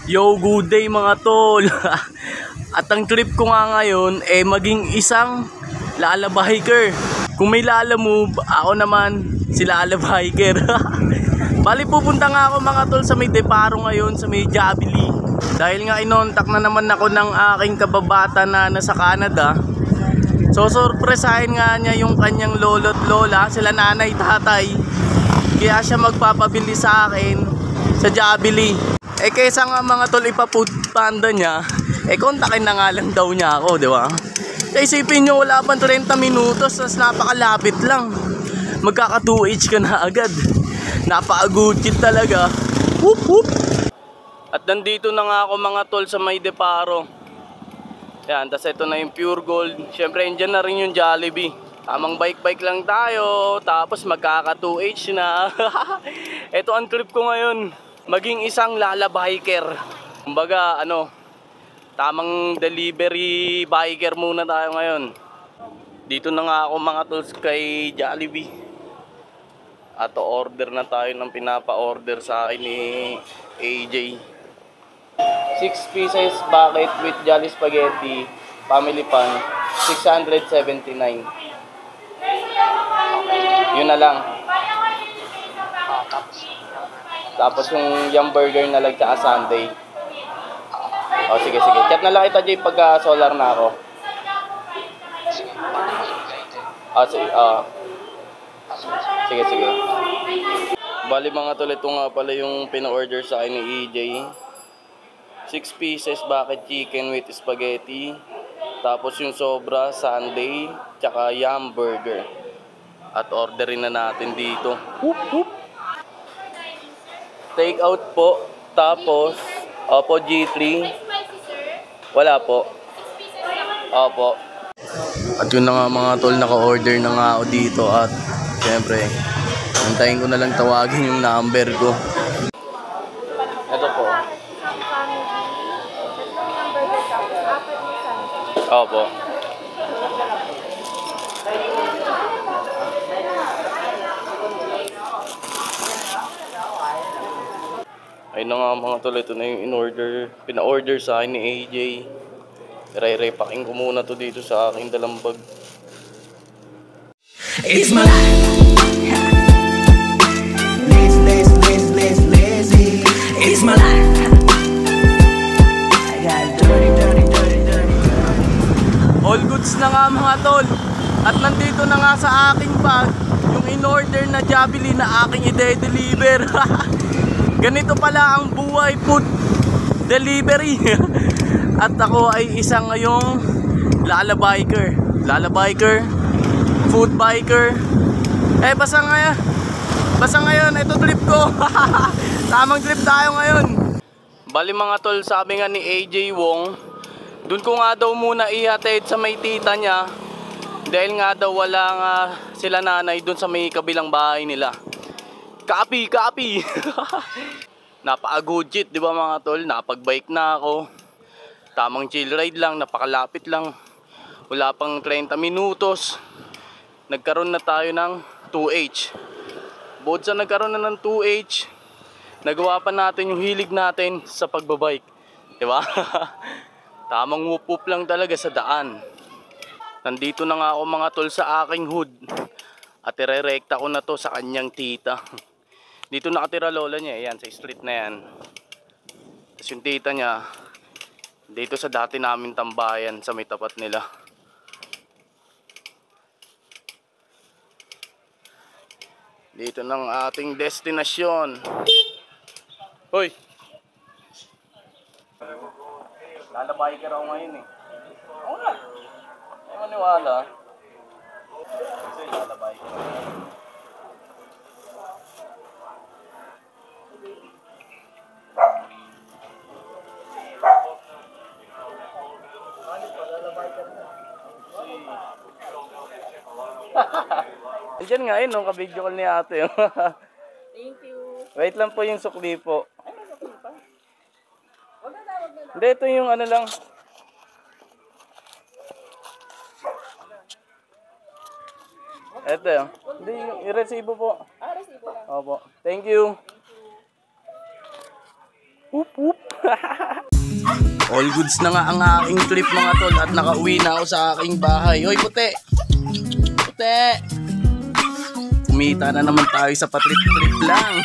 Yo, good day mga tol. At ang trip ko nga ngayon maging isang lalaba hiker. Kung may lala move, ako naman si lalaba hiker. Bali pupunta nga ako mga tol sa may Deparo ngayon, sa may Jabili. Dahil nga inontak na naman ako ng aking kababata na nasa Canada. So sorpresahin nga niya yung kanyang lolo't lola, sila nanay, tatay. Kaya siya magpapabili sa akin sa Jabili. Kaysa nga mga tol ipaputpanda niya, kontakin na nga lang daw niya ako, di ba? Isipin nyo, wala pang 30 minutos, tas napakalapit lang. Magkaka 2H ka na agad. Napaka-good kid talaga. Whoop whoop. At nandito na nga ako mga tol sa may Deparo. Yan, tas ito na yung Pure Gold. Siyempre, andyan na rin yung Jollibee. Tamang bike-bike lang tayo, tapos magkaka 2H na. Ito ang trip ko ngayon. Maging isang lalaba hiker. Kumbaga tamang delivery biker muna tayo ngayon. Dito na nga ako mga tools kay Jollibee. At order na tayo ng pinapa-order sa akin ni AJ. 6 pieces bucket with Jolly Spaghetti family pan, 679. Yun na lang. Tapos yung Yum Burger na lang tsaka Sunday. O sige. Chat na lang kita Jay pagka solar na ako. Sige. Bali mga tol, ito nga pala yung pina-order sa akin ni EJ. 6 pieces bucket chicken with spaghetti. Tapos yung sobra Sunday tsaka Yum Burger. At orderin na natin dito. Whoop. Take out po. Tapos opo G3. Wala po. Opo. At yun na nga mga tol, naka-order na nga ako dito. At syempre antayin ko na lang tawagin yung number ko. Ito po. Opo. Ayun na nga mga tol, ito na yung pina-order sa akin ni AJ. Repacking ko muna to dito sa aking dalang bag. It's my life. Lazy. It's my life. I got dirty. All goods na nga mga tol. At nandito na nga sa aking bag yung in-order na Jabili na aking i-deliver. Ganito pala ang buhay food delivery. At ako ay isang ngayong lalaba hiker, food biker. Basta ngayon ito trip ko. Tamang trip tayo ngayon. Bali mga tol, sabi nga ni AJ Wong, dun ko nga daw muna ihatid sa may tita niya. Dahil nga daw wala nga sila nanay dun sa may kabilang bahay nila. Copy. Napaka-good shit, di ba mga tol? Napag-bike na ako. Tamang chill ride lang, napakalapit lang. Wala pang 30 minutos. Nagkaroon na tayo ng 2H. Bukod sa nagkaroon na ng 2H, nagawa pa natin yung hilig natin sa pagbabike. Di ba? Tamang whoop-whoop lang talaga sa daan. Nandito na nga ako mga tol sa aking hood. At irerekta ko na to sa kanyang tita. Dito nakatira lola niya, ayan, sa street na yan. Tapos yung tita niya, dito sa dati namin tambayan sa may tapat nila. Dito ng ating destinasyon. Hoy! Lalaba hiker ako ngayon eh. Oo nga. Ay maniwala. Kasi lalaba hiker ako. Diyan nga yun, ka-video call ni ate. Thank you. Wait lang po yung sukli po. Ay, may sukli pa. Wag na. Hindi, ito yung ano lang. Ito yun. Hindi, yung resibo po. Resibo lang. Opo. Thank you. Whoop whoop. All goods na nga ang aking trip mga tol at nakauwi na ako sa aking bahay. Hoy puti! Puti! Kumita na naman tayo sa patrip-trip lang.